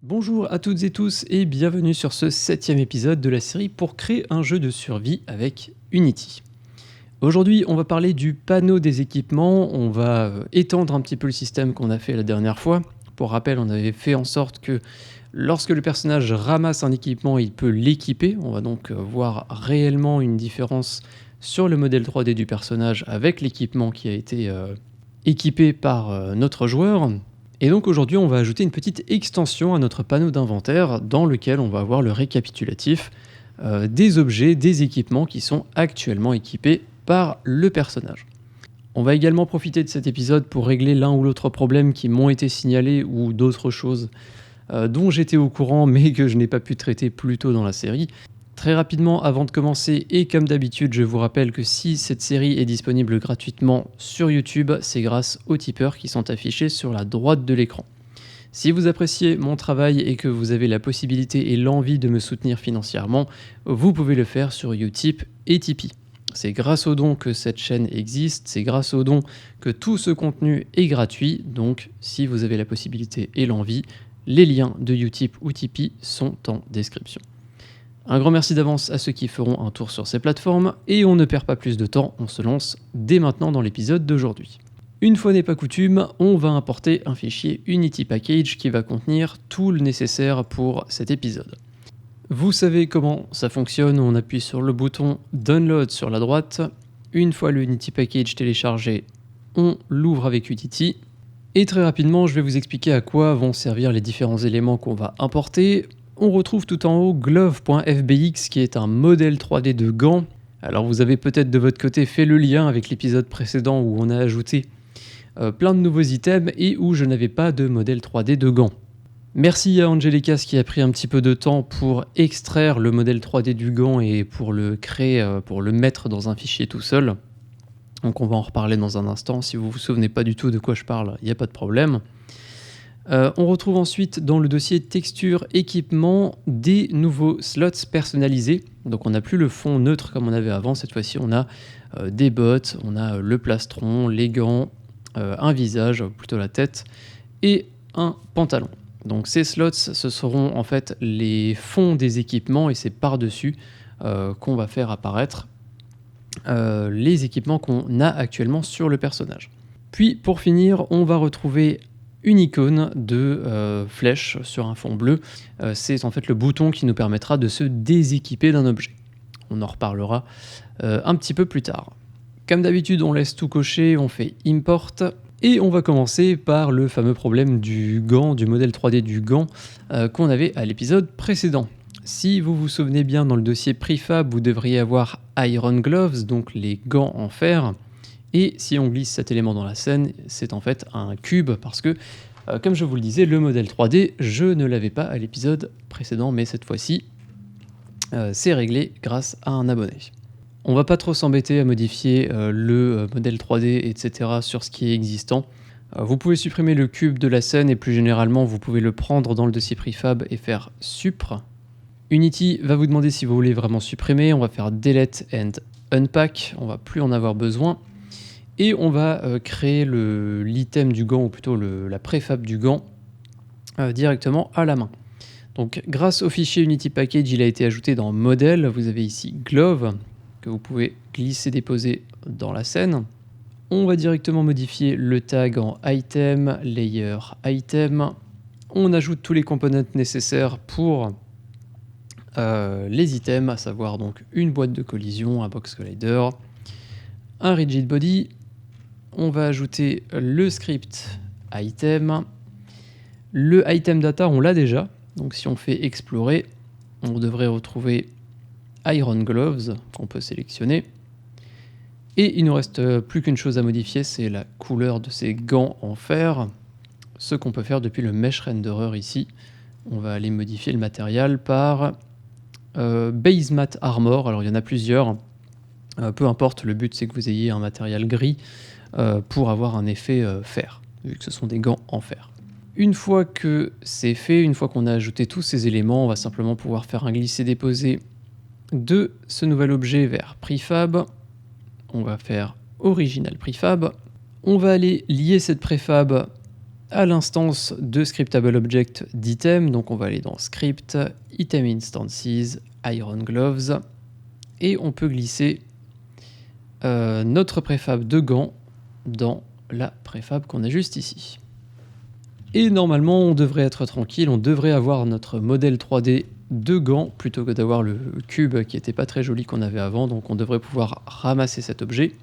Bonjour à toutes et tous et bienvenue sur ce 7e épisode de la série pour créer un jeu de survie avec Unity. Aujourd'hui, on va parler du panneau des équipements, on va étendre un petit peu le système qu'on a fait la dernière fois. Pour rappel, on avait fait en sorte que lorsque le personnage ramasse un équipement, il peut l'équiper. On va donc voir réellement une différence sur le modèle 3D du personnage avec l'équipement qui a été équipé par notre joueur. Et donc aujourd'hui, on va ajouter une petite extension à notre panneau d'inventaire dans lequel on va avoir le récapitulatif des objets, des équipements qui sont actuellement équipés par le personnage. On va également profiter de cet épisode pour régler l'un ou l'autre problème qui m'ont été signalés ou d'autres choses dont j'étais au courant mais que je n'ai pas pu traiter plus tôt dans la série. Très rapidement, avant de commencer, et comme d'habitude, je vous rappelle que si cette série est disponible gratuitement sur YouTube, c'est grâce aux tipeurs qui sont affichés sur la droite de l'écran. Si vous appréciez mon travail et que vous avez la possibilité et l'envie de me soutenir financièrement, vous pouvez le faire sur Utip et Tipeee. C'est grâce aux dons que cette chaîne existe, c'est grâce aux dons que tout ce contenu est gratuit, donc si vous avez la possibilité et l'envie, les liens de Utip ou Tipeee sont en description. Un grand merci d'avance à ceux qui feront un tour sur ces plateformes, et on ne perd pas plus de temps, on se lance dès maintenant dans l'épisode d'aujourd'hui. Une fois n'est pas coutume, on va importer un fichier Unity Package qui va contenir tout le nécessaire pour cet épisode. Vous savez comment ça fonctionne, on appuie sur le bouton Download sur la droite. Une fois le Unity Package téléchargé, on l'ouvre avec Unity. Et très rapidement, je vais vous expliquer à quoi vont servir les différents éléments qu'on va importer. On retrouve tout en haut glove.fbx qui est un modèle 3D de gants. Alors vous avez peut-être de votre côté fait le lien avec l'épisode précédent où on a ajouté plein de nouveaux items et où je n'avais pas de modèle 3D de gants. Merci à Angelicas qui a pris un petit peu de temps pour extraire le modèle 3D du gant et pour le créer, pour le mettre dans un fichier tout seul. Donc on va en reparler dans un instant. Si vous vous souvenez pas du tout de quoi je parle, il n'y a pas de problème. On retrouve ensuite dans le dossier texture équipement des nouveaux slots personnalisés. Donc on n'a plus le fond neutre comme on avait avant. Cette fois-ci on a des bottes, on a le plastron, les gants, un visage, plutôt la tête, et un pantalon. Donc ces slots, ce seront en fait les fonds des équipements et c'est par-dessus qu'on va faire apparaître les équipements qu'on a actuellement sur le personnage. Puis pour finir, on va retrouver une icône de flèche sur un fond bleu. C'est en fait le bouton qui nous permettra de se déséquiper d'un objet. On en reparlera un petit peu plus tard. Comme d'habitude, on laisse tout cocher, on fait Import. Et on va commencer par le fameux problème du gant, du modèle 3D du gant qu'on avait à l'épisode précédent. Si vous vous souvenez bien, dans le dossier Prefab, vous devriez avoir Iron Gloves, donc les gants en fer. Et si on glisse cet élément dans la scène, c'est en fait un cube parce que, comme je vous le disais, le modèle 3D, je ne l'avais pas à l'épisode précédent, mais cette fois-ci, c'est réglé grâce à un abonné. On va pas trop s'embêter à modifier le modèle 3D, etc. sur ce qui est existant. Vous pouvez supprimer le cube de la scène et plus généralement, vous pouvez le prendre dans le dossier Prefab et faire Supr. Unity va vous demander si vous voulez vraiment supprimer. On va faire Delete and Unpack. On va plus en avoir besoin. Et on va créer l'item du gant, ou plutôt la préfab du gant, directement à la main. Donc grâce au fichier Unity Package, il a été ajouté dans Model. Vous avez ici Glove, que vous pouvez glisser-déposer dans la scène. On va directement modifier le tag en Item, Layer, Item. On ajoute tous les components nécessaires pour les items, à savoir donc une boîte de collision, un box collider, un rigid body. On va ajouter le script item. Le item data, on l'a déjà. Donc si on fait explorer, on devrait retrouver Iron Gloves qu'on peut sélectionner. Et il ne nous reste plus qu'une chose à modifier, c'est la couleur de ces gants en fer. Ce qu'on peut faire depuis le Mesh Renderer ici. On va aller modifier le matériel par Base Matte Armor. Alors il y en a plusieurs. Peu importe, le but c'est que vous ayez un matériel gris pour avoir un effet fer, vu que ce sont des gants en fer. Une fois que c'est fait, une fois qu'on a ajouté tous ces éléments, on va simplement pouvoir faire un glisser-déposer de ce nouvel objet vers Prefab. On va faire Original Prefab. On va aller lier cette Prefab à l'instance de scriptable object d'item. Donc on va aller dans script, item instances, iron gloves, et on peut glisser notre préfab de gants dans la préfab qu'on a juste ici. Et normalement, on devrait être tranquille, on devrait avoir notre modèle 3D de gants plutôt que d'avoir le cube qui était pas très joli qu'on avait avant, donc on devrait pouvoir ramasser cet objet.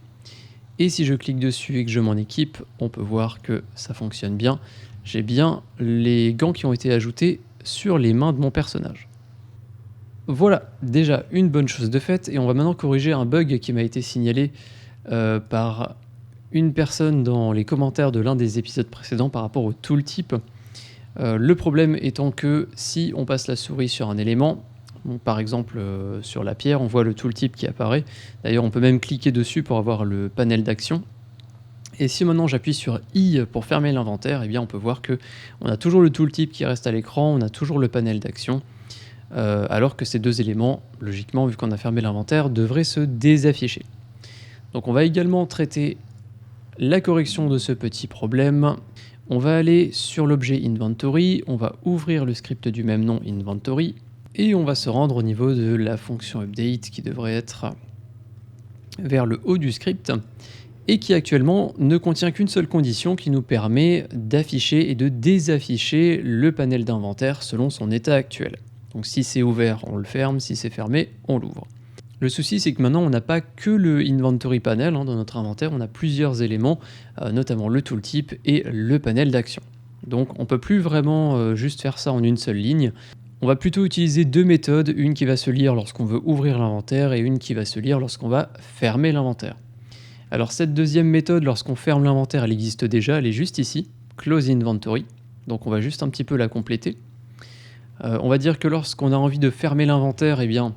Et si je clique dessus et que je m'en équipe, on peut voir que ça fonctionne bien. J'ai bien les gants qui ont été ajoutés sur les mains de mon personnage. Voilà, déjà une bonne chose de faite, et on va maintenant corriger un bug qui m'a été signalé par une personne dans les commentaires de l'un des épisodes précédents par rapport au tooltip. Le problème étant que si on passe la souris sur un élément, donc par exemple sur la pierre, on voit le tooltip qui apparaît. D'ailleurs, on peut même cliquer dessus pour avoir le panel d'action. Et si maintenant j'appuie sur I pour fermer l'inventaire, eh bien on peut voir que on a toujours le tooltip qui reste à l'écran, on a toujours le panel d'action, alors que ces deux éléments, logiquement, vu qu'on a fermé l'inventaire, devraient se désafficher. Donc on va également traiter la correction de ce petit problème. On va aller sur l'objet inventory, on va ouvrir le script du même nom inventory, et on va se rendre au niveau de la fonction update qui devrait être vers le haut du script, et qui actuellement ne contient qu'une seule condition qui nous permet d'afficher et de désafficher le panel d'inventaire selon son état actuel. Donc si c'est ouvert, on le ferme, si c'est fermé, on l'ouvre. Le souci, c'est que maintenant, on n'a pas que le inventory panel dans notre inventaire, on a plusieurs éléments, notamment le tooltip et le panel d'action. Donc on ne peut plus vraiment juste faire ça en une seule ligne. On va plutôt utiliser deux méthodes, une qui va se lire lorsqu'on veut ouvrir l'inventaire et une qui va se lire lorsqu'on va fermer l'inventaire. Alors cette deuxième méthode, lorsqu'on ferme l'inventaire, elle existe déjà, elle est juste ici, close inventory. Donc on va juste un petit peu la compléter. On va dire que lorsqu'on a envie de fermer l'inventaire, eh bien,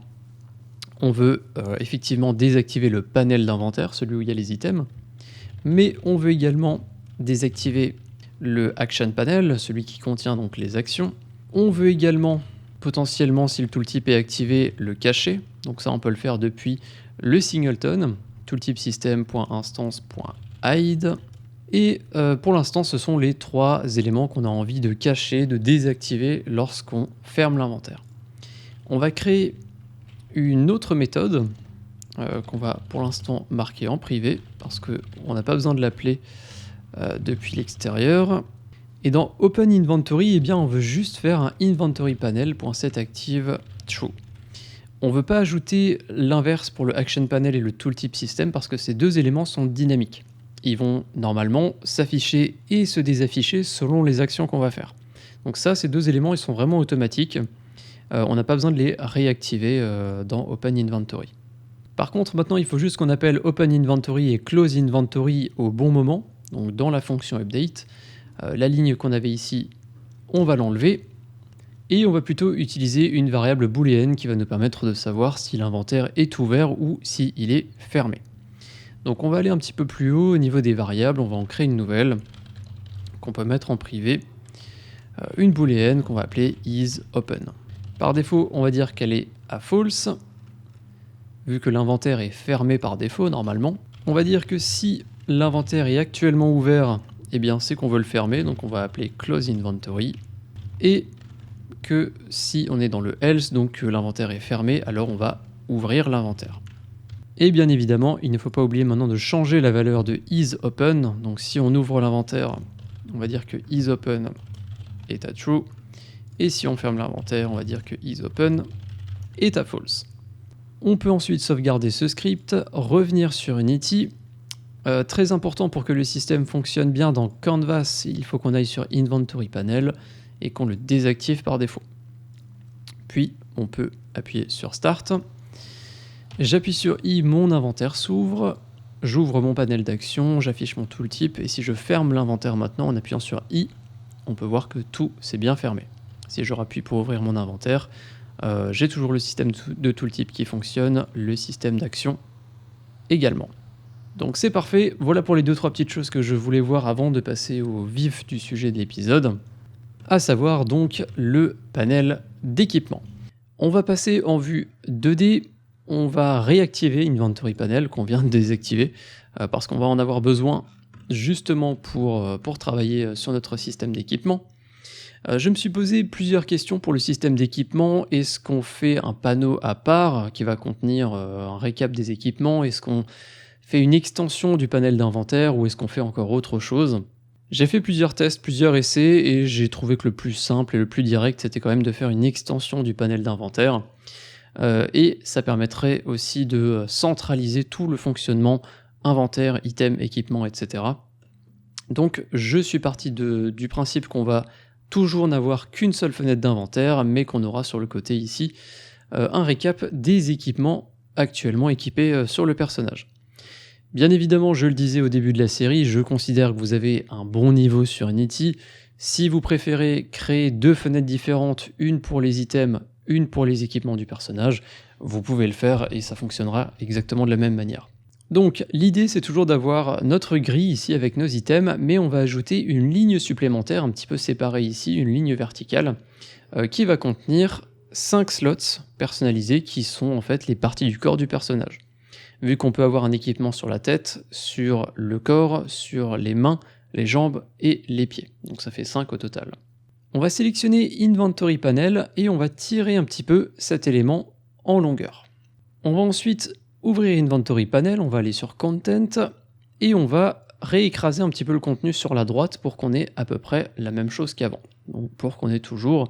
on veut effectivement désactiver le panel d'inventaire, celui où il y a les items, mais on veut également désactiver le action panel, celui qui contient donc les actions. On veut également, potentiellement, si le tooltip est activé, le cacher. Donc ça, on peut le faire depuis le singleton, tooltip system.instance.hide. Et pour l'instant, ce sont les trois éléments qu'on a envie de cacher, de désactiver lorsqu'on ferme l'inventaire. On va créer une autre méthode qu'on va pour l'instant marquer en privé parce qu'on n'a pas besoin de l'appeler depuis l'extérieur. Et dans Open Inventory, eh bien, on veut juste faire un inventory panel.setActive true. On ne veut pas ajouter l'inverse pour le action panel et le tooltip system parce que ces deux éléments sont dynamiques. Ils vont normalement s'afficher et se désafficher selon les actions qu'on va faire. Donc ça, ces deux éléments, ils sont vraiment automatiques. On n'a pas besoin de les réactiver dans Open Inventory. Par contre, maintenant, il faut juste qu'on appelle Open Inventory et Close Inventory au bon moment, donc dans la fonction Update. La ligne qu'on avait ici, on va l'enlever, et on va plutôt utiliser une variable booléenne qui va nous permettre de savoir si l'inventaire est ouvert ou s'il est fermé. Donc on va aller un petit peu plus haut au niveau des variables, on va en créer une nouvelle qu'on peut mettre en privé, une booléenne qu'on va appeler isOpen. Par défaut, on va dire qu'elle est à false, vu que l'inventaire est fermé par défaut normalement. On va dire que si l'inventaire est actuellement ouvert, eh bien c'est qu'on veut le fermer, donc on va appeler close inventory. Et que si on est dans le else, donc que l'inventaire est fermé, alors on va ouvrir l'inventaire. Et bien évidemment, il ne faut pas oublier maintenant de changer la valeur de isOpen. Donc si on ouvre l'inventaire, on va dire que isOpen est à true. Et si on ferme l'inventaire, on va dire que isOpen est à false. On peut ensuite sauvegarder ce script, revenir sur Unity. Très important pour que le système fonctionne bien dans Canvas, il faut qu'on aille sur Inventory Panel et qu'on le désactive par défaut. Puis on peut appuyer sur Start. J'appuie sur I, mon inventaire s'ouvre. J'ouvre mon panel d'action, j'affiche mon tooltip et si je ferme l'inventaire maintenant en appuyant sur I, on peut voir que tout s'est bien fermé. Si je rappuie pour ouvrir mon inventaire, j'ai toujours le système de tooltip qui fonctionne, le système d'action également. Donc c'est parfait, voilà pour les 2-3 petites choses que je voulais voir avant de passer au vif du sujet de l'épisode, à savoir donc le panel d'équipement. On va passer en vue 2D, on va réactiver Inventory Panel qu'on vient de désactiver, parce qu'on va en avoir besoin justement pour travailler sur notre système d'équipement. Je me suis posé plusieurs questions pour le système d'équipement. Est-ce qu'on fait un panneau à part qui va contenir un récap des équipements? Est-ce qu'on fait une extension du panel d'inventaire ou est-ce qu'on fait encore autre chose? J'ai fait plusieurs tests, plusieurs essais et j'ai trouvé que le plus simple et le plus direct c'était quand même de faire une extension du panel d'inventaire. Et ça permettrait aussi de centraliser tout le fonctionnement inventaire, item, équipement, etc. Donc je suis parti du principe qu'on va toujours n'avoir qu'une seule fenêtre d'inventaire, mais qu'on aura sur le côté ici un récap des équipements actuellement équipés sur le personnage. Bien évidemment, je le disais au début de la série, je considère que vous avez un bon niveau sur Unity. Si vous préférez créer 2 fenêtres différentes, une pour les items, une pour les équipements du personnage, vous pouvez le faire et ça fonctionnera exactement de la même manière. Donc l'idée c'est toujours d'avoir notre grille ici avec nos items, mais on va ajouter une ligne supplémentaire un petit peu séparée ici, une ligne verticale, qui va contenir 5 slots personnalisés qui sont en fait les parties du corps du personnage. Vu qu'on peut avoir un équipement sur la tête, sur le corps, sur les mains, les jambes et les pieds. Donc ça fait 5 au total. On va sélectionner Inventory Panel et on va tirer un petit peu cet élément en longueur. On va ensuite ouvrir Inventory Panel, on va aller sur Content et on va réécraser un petit peu le contenu sur la droite pour qu'on ait à peu près la même chose qu'avant. Donc pour qu'on ait toujours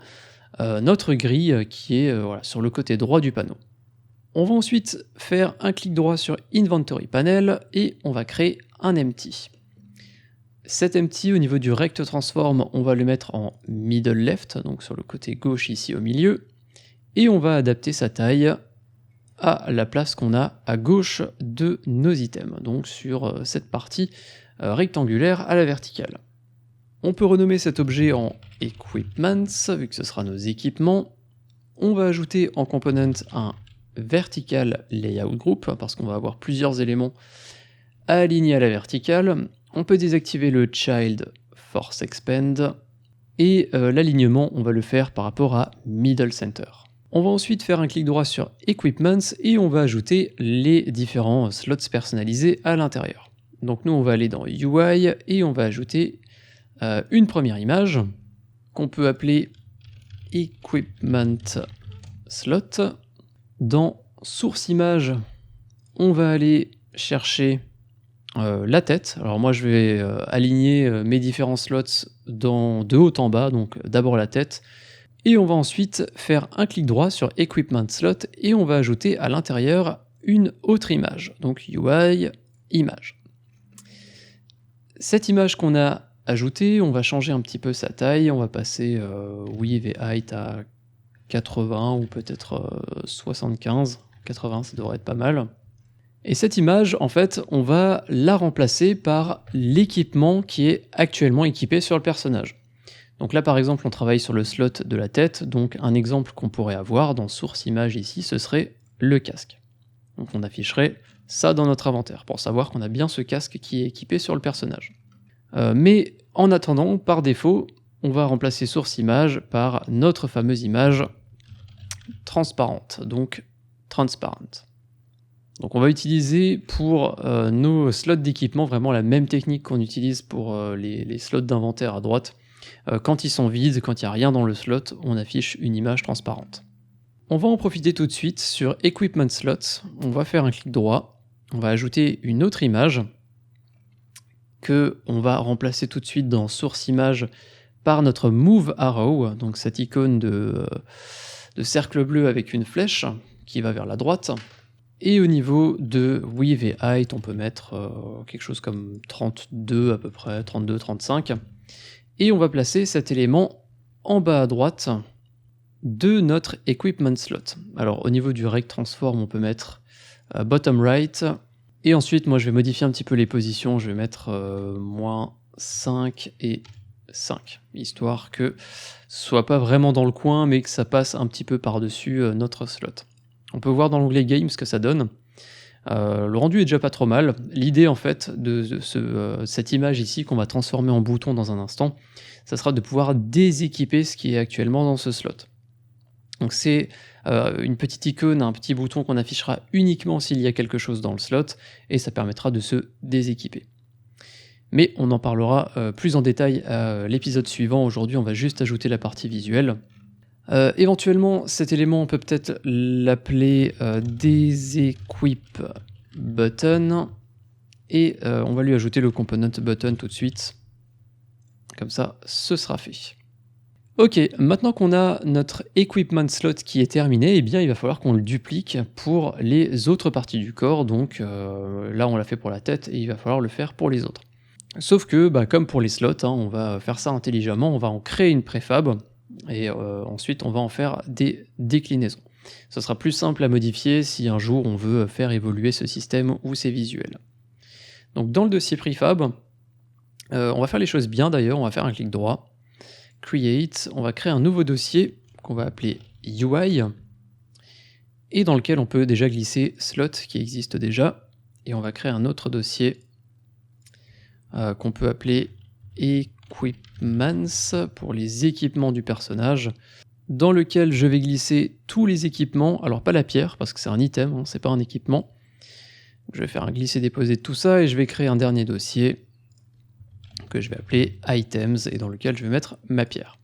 notre grille qui est sur le côté droit du panneau. On va ensuite faire un clic droit sur Inventory Panel et on va créer un empty. Cet empty au niveau du rect transform, on va le mettre en middle left, donc sur le côté gauche ici au milieu, et on va adapter sa taille à la place qu'on a à gauche de nos items, donc sur cette partie rectangulaire à la verticale. On peut renommer cet objet en Equipments, vu que ce sera nos équipements. On va ajouter en component un Vertical Layout Group, parce qu'on va avoir plusieurs éléments à aligner à la verticale. On peut désactiver le Child Force Expand, et l'alignement, on va le faire par rapport à Middle Center. On va ensuite faire un clic droit sur Equipments, et on va ajouter les différents slots personnalisés à l'intérieur. Donc nous, on va aller dans UI, et on va ajouter une première image, qu'on peut appeler Equipment Slot. Dans Source Image, on va aller chercher la tête. Alors moi je vais aligner mes différents slots de haut en bas, donc d'abord la tête, et on va ensuite faire un clic droit sur Equipment Slot et on va ajouter à l'intérieur une autre image, donc UI, image. Cette image qu'on a ajoutée, on va changer un petit peu sa taille, on va passer width et height à 80 ou peut-être 75, 80 ça devrait être pas mal. Et cette image, en fait, on va la remplacer par l'équipement qui est actuellement équipé sur le personnage. Donc là par exemple on travaille sur le slot de la tête, donc un exemple qu'on pourrait avoir dans source image ici, ce serait le casque. Donc on afficherait ça dans notre inventaire, pour savoir qu'on a bien ce casque qui est équipé sur le personnage. Mais en attendant, par défaut, on va remplacer source image par notre fameuse image transparente, donc transparent. Donc on va utiliser pour nos slots d'équipement vraiment la même technique qu'on utilise pour les slots d'inventaire à droite. Quand ils sont vides, quand il n'y a rien dans le slot, on affiche une image transparente. On va en profiter tout de suite sur Equipment Slots, on va faire un clic droit, on va ajouter une autre image que on va remplacer tout de suite dans Source Image par notre Move Arrow, donc cette icône de cercle bleu avec une flèche qui va vers la droite. Et au niveau de width et height, on peut mettre quelque chose comme 32 à peu près, 32, 35. Et on va placer cet élément en bas à droite de notre Equipment Slot. Alors au niveau du Rect Transform, on peut mettre bottom right. Et ensuite, moi je vais modifier un petit peu les positions, je vais mettre moins 5 et 5, histoire que ce soit pas vraiment dans le coin, mais que ça passe un petit peu par-dessus notre slot. On peut voir dans l'onglet Game ce que ça donne. Le rendu est déjà pas trop mal. L'idée en fait de cette image ici qu'on va transformer en bouton dans un instant, ça sera de pouvoir déséquiper ce qui est actuellement dans ce slot. Donc c'est une petite icône, un petit bouton qu'on affichera uniquement s'il y a quelque chose dans le slot, et ça permettra de se déséquiper. Mais on en parlera plus en détail à l'épisode suivant. Aujourd'hui, on va juste ajouter la partie visuelle. Éventuellement, cet élément, on peut peut-être l'appeler DesEquip Button. Et on va lui ajouter le component button tout de suite. Comme ça, ce sera fait. Ok, maintenant qu'on a notre equipment slot qui est terminé, eh bien il va falloir qu'on le duplique pour les autres parties du corps. Donc là, on l'a fait pour la tête et il va falloir le faire pour les autres. Sauf que, comme pour les slots, on va faire ça intelligemment, on va en créer une préfab et ensuite on va en faire des déclinaisons. Ce sera plus simple à modifier si un jour on veut faire évoluer ce système ou ses visuels. Donc dans le dossier préfab, on va faire les choses bien d'ailleurs, on va faire un clic droit, Create, on va créer un nouveau dossier qu'on va appeler UI, et dans lequel on peut déjà glisser slot qui existe déjà, et on va créer un autre dossier qu'on peut appeler Equipments pour les équipements du personnage, dans lequel je vais glisser tous les équipements, alors pas la pierre parce que c'est un item, c'est pas un équipement. Je vais faire un glisser-déposer de tout ça et je vais créer un dernier dossier que je vais appeler Items et dans lequel je vais mettre ma pierre.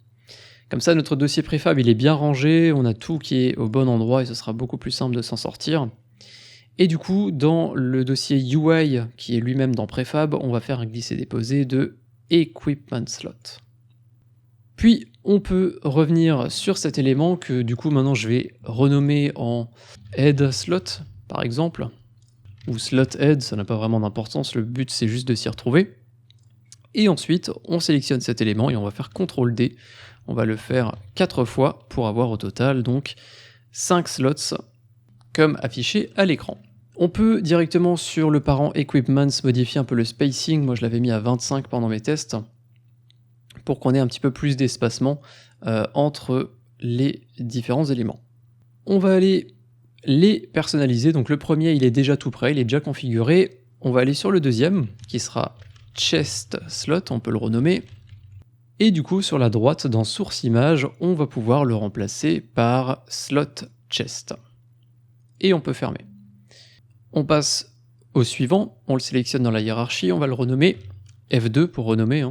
Comme ça, notre dossier préfab il est bien rangé, on a tout qui est au bon endroit et ce sera beaucoup plus simple de s'en sortir. Et du coup, dans le dossier UI qui est lui-même dans préfab, on va faire un glisser-déposer de Equipment Slot. Puis on peut revenir sur cet élément que du coup maintenant je vais renommer en Head Slot par exemple, ou Slot Head, ça n'a pas vraiment d'importance, le but c'est juste de s'y retrouver. Et ensuite on sélectionne cet élément et on va faire CTRL D, on va le faire 4 fois pour avoir au total donc 5 slots comme affiché à l'écran. On peut directement sur le parent Equipments modifier un peu le spacing, moi je l'avais mis à 25 pendant mes tests, pour qu'on ait un petit peu plus d'espacement entre les différents éléments. On va aller les personnaliser, donc le premier il est déjà tout prêt, il est déjà configuré, on va aller sur le deuxième qui sera Chest Slot, on peut le renommer, et du coup sur la droite dans Source Image, on va pouvoir le remplacer par Slot Chest. Et on peut fermer. On passe au suivant, on le sélectionne dans la hiérarchie, on va le renommer F2 pour renommer,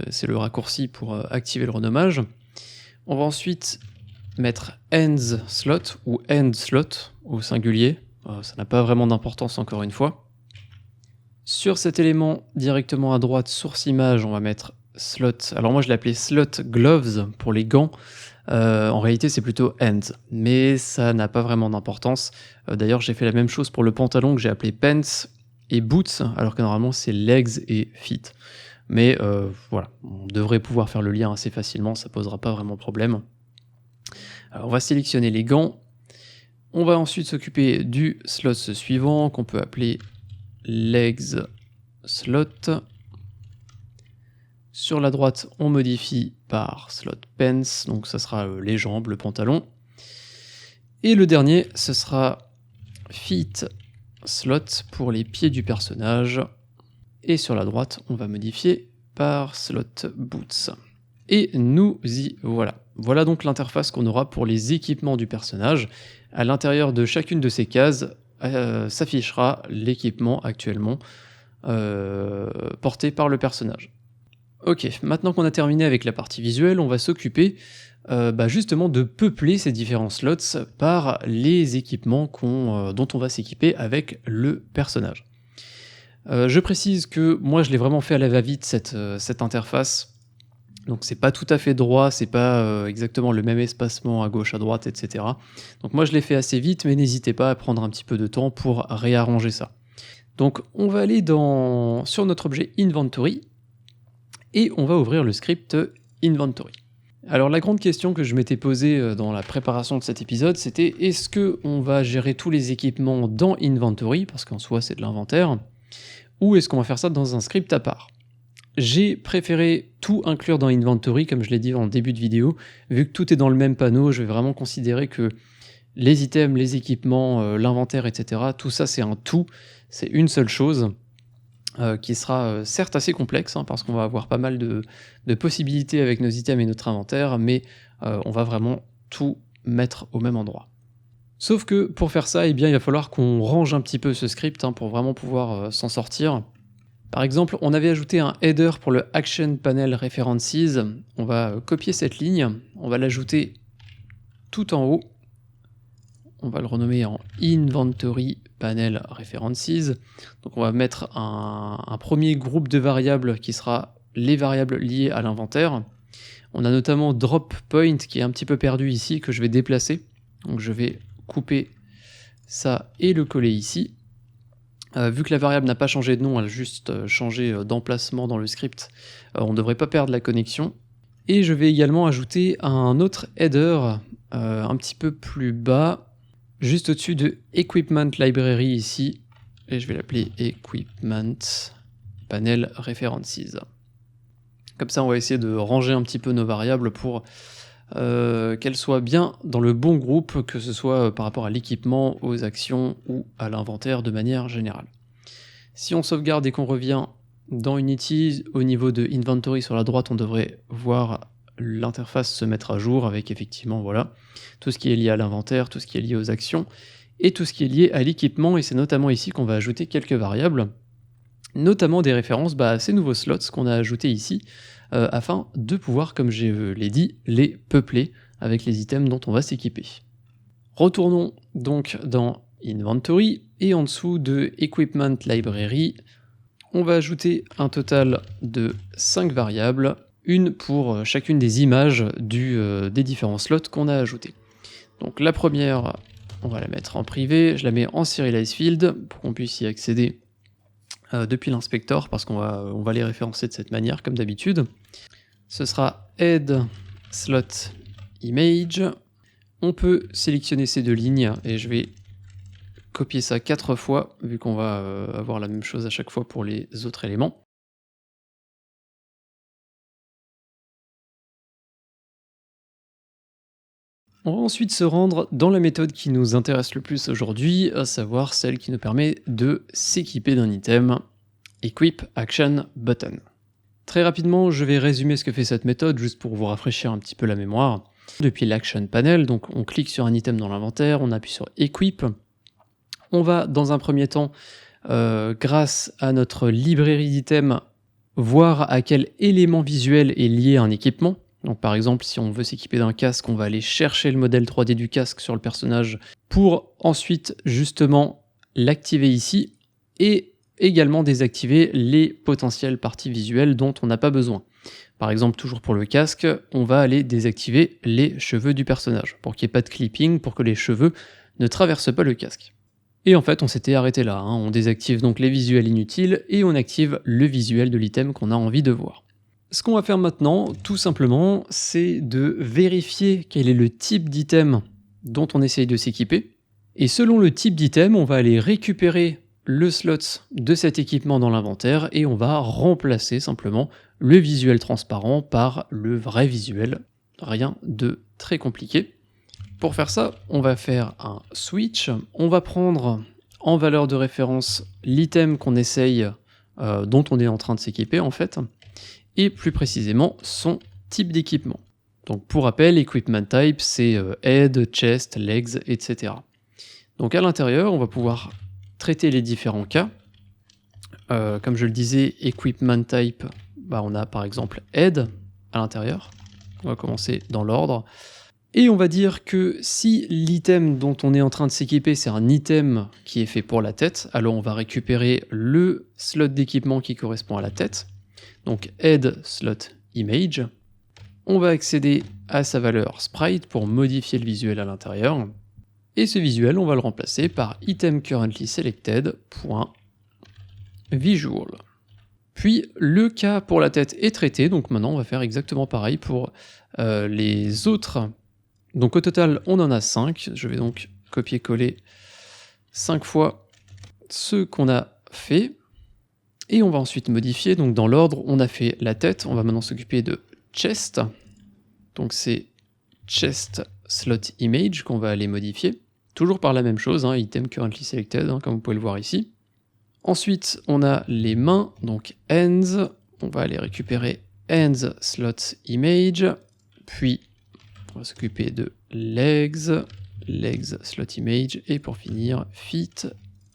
c'est le raccourci pour activer le renommage. On va ensuite mettre Ends Slot ou End Slot au singulier, ça n'a pas vraiment d'importance encore une fois. Sur cet élément directement à droite, source image, on va mettre Slot, alors moi je l'ai appelé Slot Gloves pour les gants, en réalité c'est plutôt End, mais ça n'a pas vraiment d'importance. D'ailleurs j'ai fait la même chose pour le pantalon que j'ai appelé Pants et Boots, alors que normalement c'est Legs et Feet. Mais voilà, on devrait pouvoir faire le lien assez facilement, ça posera pas vraiment problème. Alors on va sélectionner les gants, on va ensuite s'occuper du slot suivant qu'on peut appeler Legs Slot. Sur la droite, on modifie par Slot Pants, donc ça sera les jambes, le pantalon. Et le dernier, ce sera Feet Slot pour les pieds du personnage. Et sur la droite, on va modifier par Slot Boots. Et nous y voilà. Voilà donc l'interface qu'on aura pour les équipements du personnage. À l'intérieur de chacune de ces cases s'affichera l'équipement actuellement porté par le personnage. Ok, maintenant qu'on a terminé avec la partie visuelle, on va s'occuper justement de peupler ces différents slots par les équipements dont on va s'équiper avec le personnage. Je précise que moi je l'ai vraiment fait à la va-vite cette interface, donc c'est pas tout à fait droit, c'est pas exactement le même espacement à gauche, à droite, etc. Donc moi je l'ai fait assez vite, mais n'hésitez pas à prendre un petit peu de temps pour réarranger ça. Donc on va aller sur notre objet Inventory, et on va ouvrir le script Inventory. Alors la grande question que je m'étais posée dans la préparation de cet épisode, c'était est-ce qu'on va gérer tous les équipements dans Inventory, parce qu'en soi c'est de l'inventaire, ou est-ce qu'on va faire ça dans un script à part? J'ai préféré tout inclure dans Inventory, comme je l'ai dit en début de vidéo, vu que tout est dans le même panneau, je vais vraiment considérer que les items, les équipements, l'inventaire, etc., tout ça c'est un tout, c'est une seule chose, qui sera certes assez complexe, parce qu'on va avoir pas mal de possibilités avec nos items et notre inventaire, mais on va vraiment tout mettre au même endroit. Sauf que pour faire ça, il va falloir qu'on range un petit peu ce script pour vraiment pouvoir s'en sortir. Par exemple, on avait ajouté un header pour le Action Panel References. On va copier cette ligne, on va l'ajouter tout en haut. On va le renommer en Inventory Panel References. Donc on va mettre un premier groupe de variables qui sera les variables liées à l'inventaire. On a notamment drop point qui est un petit peu perdu ici, que je vais déplacer. Donc je vais couper ça et le coller ici. Vu que la variable n'a pas changé de nom, elle a juste changé d'emplacement dans le script, on ne devrait pas perdre la connexion. Et je vais également ajouter un autre header un petit peu plus bas, juste au-dessus de Equipment Library ici, et je vais l'appeler Equipment Panel References. Comme ça, on va essayer de ranger un petit peu nos variables pour qu'elles soient bien dans le bon groupe, que ce soit par rapport à l'équipement, aux actions ou à l'inventaire de manière générale. Si on sauvegarde et qu'on revient dans Unity, au niveau de Inventory sur la droite, on devrait voir l'interface se mettre à jour avec effectivement voilà, tout ce qui est lié à l'inventaire, tout ce qui est lié aux actions et tout ce qui est lié à l'équipement, et c'est notamment ici qu'on va ajouter quelques variables, notamment des références à ces nouveaux slots qu'on a ajoutés ici, afin de pouvoir, comme je l'ai dit, les peupler avec les items dont on va s'équiper. Retournons donc dans Inventory, et en dessous de Equipment Library, on va ajouter un total de 5 variables, une pour chacune des images des différents slots qu'on a ajoutés. Donc la première, on va la mettre en privé, je la mets en serialize field pour qu'on puisse y accéder depuis l'inspecteur, parce qu'on va les référencer de cette manière comme d'habitude. Ce sera head slot image. On peut sélectionner ces deux lignes et je vais copier ça 4 fois vu qu'on va avoir la même chose à chaque fois pour les autres éléments. On va ensuite se rendre dans la méthode qui nous intéresse le plus aujourd'hui, à savoir celle qui nous permet de s'équiper d'un item, Equip Action Button. Très rapidement, je vais résumer ce que fait cette méthode, juste pour vous rafraîchir un petit peu la mémoire. Depuis l'Action Panel, donc on clique sur un item dans l'inventaire, on appuie sur Equip. On va, dans un premier temps, grâce à notre librairie d'items, voir à quel élément visuel est lié un équipement. Donc par exemple, si on veut s'équiper d'un casque, on va aller chercher le modèle 3D du casque sur le personnage pour ensuite justement l'activer ici et également désactiver les potentielles parties visuelles dont on n'a pas besoin. Par exemple, toujours pour le casque, on va aller désactiver les cheveux du personnage pour qu'il n'y ait pas de clipping, pour que les cheveux ne traversent pas le casque. Et en fait, on s'était arrêté là, on désactive donc les visuels inutiles et on active le visuel de l'item qu'on a envie de voir. Ce qu'on va faire maintenant, tout simplement, c'est de vérifier quel est le type d'item dont on essaye de s'équiper. Et selon le type d'item, on va aller récupérer le slot de cet équipement dans l'inventaire et on va remplacer simplement le visuel transparent par le vrai visuel. Rien de très compliqué. Pour faire ça, on va faire un switch. On va prendre en valeur de référence l'item qu'on essaye, dont on est en train de s'équiper en fait, et plus précisément son type d'équipement. Donc pour rappel, equipment type, c'est head, chest, legs, etc. Donc à l'intérieur, on va pouvoir traiter les différents cas. Comme je le disais, equipment type, on a par exemple head à l'intérieur. On va commencer dans l'ordre. Et on va dire que si l'item dont on est en train de s'équiper, c'est un item qui est fait pour la tête, alors on va récupérer le slot d'équipement qui correspond à la tête. Donc head slot image. On va accéder à sa valeur sprite pour modifier le visuel à l'intérieur. Et ce visuel, on va le remplacer par item currently selected .visual. Puis le cas pour la tête est traité, donc maintenant on va faire exactement pareil pour les autres. Donc au total, on en a 5. Je vais donc copier-coller 5 fois ce qu'on a fait. Et on va ensuite modifier, donc dans l'ordre, on a fait la tête, on va maintenant s'occuper de chest. Donc c'est chest slot image qu'on va aller modifier. Toujours par la même chose, item currently selected, comme vous pouvez le voir ici. Ensuite, on a les mains, donc hands. On va aller récupérer hands slot image. Puis, on va s'occuper de legs, legs slot image. Et pour finir, feet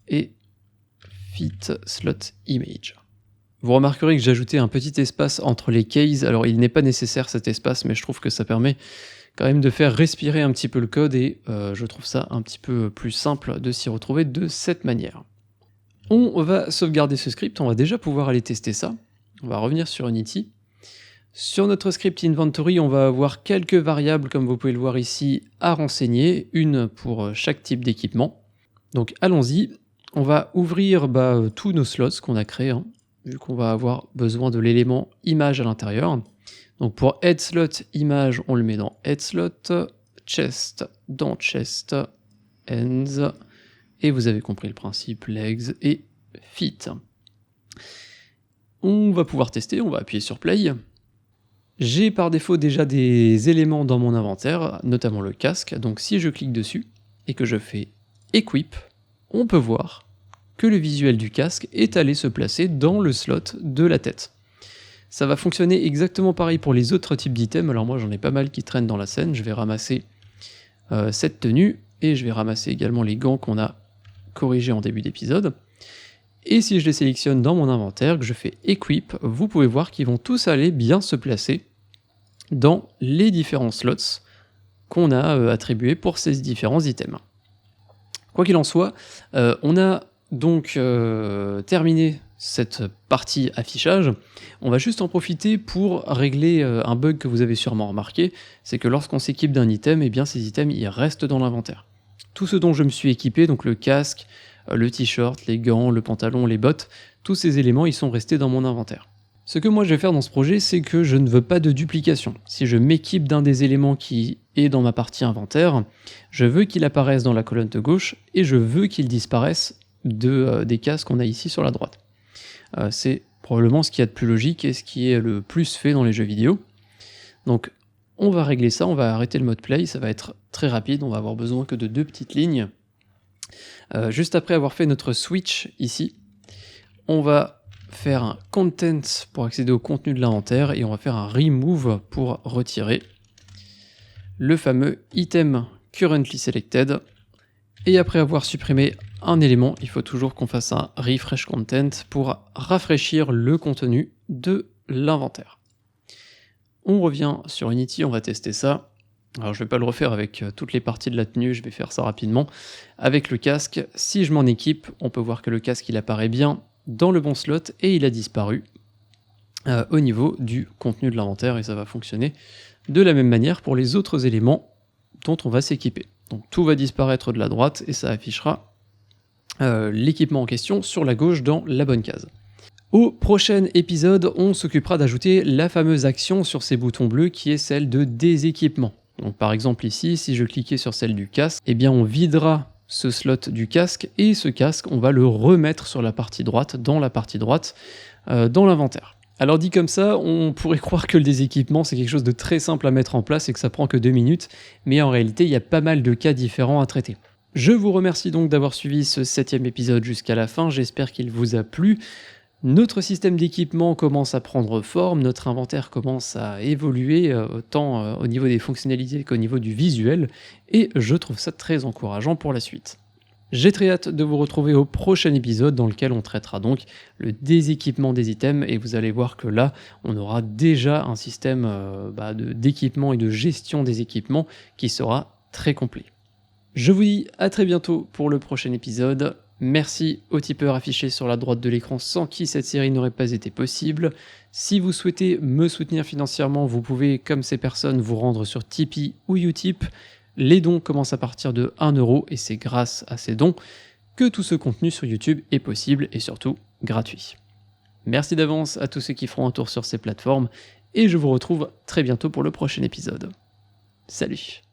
et feet slot image. Vous remarquerez que j'ai ajouté un petit espace entre les cases. Alors il n'est pas nécessaire cet espace, mais je trouve que ça permet quand même de faire respirer un petit peu le code et je trouve ça un petit peu plus simple de s'y retrouver de cette manière. On va sauvegarder ce script, on va déjà pouvoir aller tester ça. On va revenir sur Unity. Sur notre script inventory, on va avoir quelques variables, comme vous pouvez le voir ici, à renseigner, une pour chaque type d'équipement. Donc allons-y, on va ouvrir tous nos slots qu'on a créés, vu qu'on va avoir besoin de l'élément image à l'intérieur. Donc pour head slot image, on le met dans head slot, chest dans chest, hands, et vous avez compris le principe, legs et feet. On va pouvoir tester, on va appuyer sur play. J'ai par défaut déjà des éléments dans mon inventaire, notamment le casque, donc si je clique dessus et que je fais equip, on peut voir que le visuel du casque est allé se placer dans le slot de la tête. Ça va fonctionner exactement pareil pour les autres types d'items, alors moi j'en ai pas mal qui traînent dans la scène, je vais ramasser cette tenue, et je vais ramasser également les gants qu'on a corrigés en début d'épisode. Et si je les sélectionne dans mon inventaire, que je fais equip, vous pouvez voir qu'ils vont tous aller bien se placer dans les différents slots qu'on a attribués pour ces différents items. Quoi qu'il en soit, on a donc terminé cette partie affichage. On va juste en profiter pour régler un bug que vous avez sûrement remarqué, c'est que lorsqu'on s'équipe d'un item, eh bien ces items ils restent dans l'inventaire. Tout ce dont je me suis équipé, donc le casque, le t-shirt, les gants, le pantalon, les bottes, tous ces éléments ils sont restés dans mon inventaire. Ce que moi je vais faire dans ce projet, c'est que je ne veux pas de duplication. Si je m'équipe d'un des éléments qui est dans ma partie inventaire, je veux qu'il apparaisse dans la colonne de gauche et je veux qu'il disparaisse des cases qu'on a ici sur la droite. C'est probablement ce qu'il y a de plus logique et ce qui est le plus fait dans les jeux vidéo. Donc on va régler ça, on va arrêter le mode play, ça va être très rapide, on va avoir besoin que de 2 petites lignes. Juste après avoir fait notre switch ici, on va faire un content pour accéder au contenu de l'inventaire et on va faire un remove pour retirer le fameux item currently selected. Et après avoir supprimé un élément, il faut toujours qu'on fasse un refresh content pour rafraîchir le contenu de l'inventaire. On revient sur Unity, on va tester ça. Alors je vais pas le refaire avec toutes les parties de la tenue, je vais faire ça rapidement. Avec le casque, si je m'en équipe, on peut voir que le casque il apparaît bien dans le bon slot et il a disparu au niveau du contenu de l'inventaire et ça va fonctionner de la même manière pour les autres éléments dont on va s'équiper. Donc tout va disparaître de la droite et ça affichera l'équipement en question sur la gauche dans la bonne case. Au prochain épisode, on s'occupera d'ajouter la fameuse action sur ces boutons bleus qui est celle de déséquipement. Donc par exemple ici, si je cliquais sur celle du casque, eh bien on videra ce slot du casque et ce casque, on va le remettre sur la partie droite, dans l'inventaire. Alors dit comme ça, on pourrait croire que le déséquipement c'est quelque chose de très simple à mettre en place et que ça prend que 2 minutes, mais en réalité il y a pas mal de cas différents à traiter. Je vous remercie donc d'avoir suivi ce 7e épisode jusqu'à la fin, j'espère qu'il vous a plu. Notre système d'équipement commence à prendre forme, notre inventaire commence à évoluer autant au niveau des fonctionnalités qu'au niveau du visuel, et je trouve ça très encourageant pour la suite. J'ai très hâte de vous retrouver au prochain épisode dans lequel on traitera donc le déséquipement des items, et vous allez voir que là, on aura déjà un système d'équipement et de gestion des équipements qui sera très complet. Je vous dis à très bientôt pour le prochain épisode. Merci aux tipeurs affichés sur la droite de l'écran sans qui cette série n'aurait pas été possible. Si vous souhaitez me soutenir financièrement, vous pouvez, comme ces personnes, vous rendre sur Tipeee ou Utip. Les dons commencent à partir de 1€ et c'est grâce à ces dons que tout ce contenu sur YouTube est possible et surtout gratuit. Merci d'avance à tous ceux qui feront un tour sur ces plateformes et je vous retrouve très bientôt pour le prochain épisode. Salut!